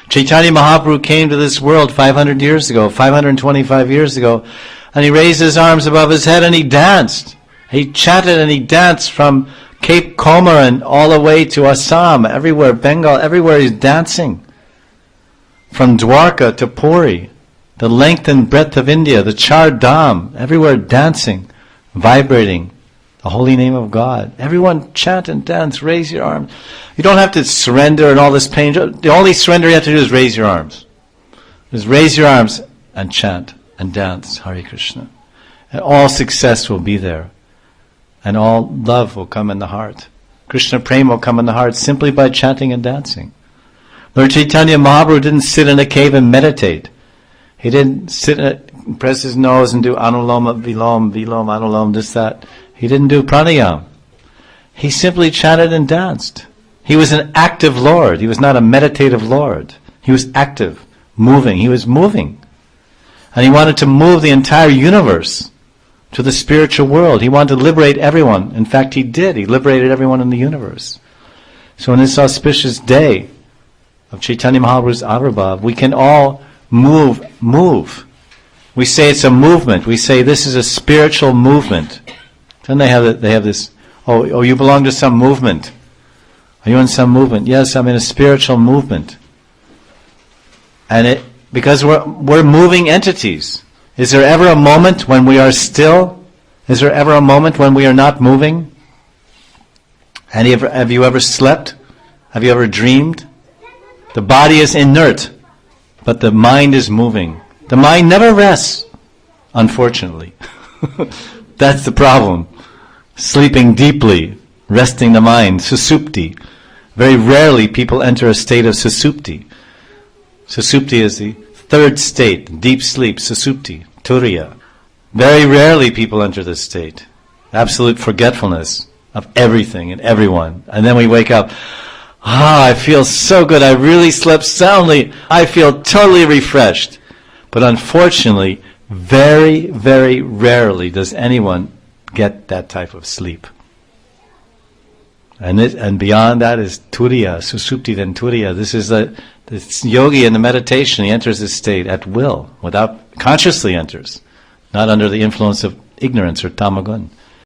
Chaitanya Mahaprabhu came to this world 500 years ago, 525 years ago, and he raised his arms above his head and he danced. He chanted and he danced from Cape Comorin all the way to Assam, everywhere, Bengal, everywhere he's dancing. From Dwarka to Puri, the length and breadth of India, the Char Dham, everywhere dancing, vibrating the holy name of God. Everyone chant and dance, raise your arms. You don't have to surrender and all this pain. The only surrender you have to do is raise your arms. Just raise your arms and chant and dance Hare Krishna. And all success will be there. And all love will come in the heart. Krishna Prema will come in the heart simply by chanting and dancing. Lord Chaitanya Mahaprabhu didn't sit in a cave and meditate. He didn't press his nose and do anuloma, viloma, anuloma, this, that. He didn't do pranayama. He simply chanted and danced. He was an active Lord. He was not a meditative Lord. He was active, moving. He was moving. And he wanted to move the entire universe to the spiritual world. He wanted to liberate everyone. In fact, he did. He liberated everyone in the universe. So on this auspicious day of Chaitanya Mahaprabhu's Avirbhav, we can all move. We say it's a movement. We say this is a spiritual movement. Then they have this, oh, you belong to some movement. Are you in some movement? Yes, I'm in a spiritual movement. And because we're moving entities. Is there ever a moment when we are still? Is there ever a moment when we are not moving? And have you ever slept? Have you ever dreamed? The body is inert, but the mind is moving. The mind never rests, unfortunately. That's the problem. Sleeping deeply, resting the mind, susupti. Very rarely people enter a state of susupti. Susupti is the third state, deep sleep, susupti, turiya. Very rarely people enter this state. Absolute forgetfulness of everything and everyone. And then we wake up, I feel so good, I really slept soundly, I feel totally refreshed. But unfortunately, very, very rarely does anyone get that type of sleep. And beyond that is turiya, susupti, then turiya. This is this yogi in the meditation. He enters this state at will, consciously enters, not under the influence of ignorance or tamagun.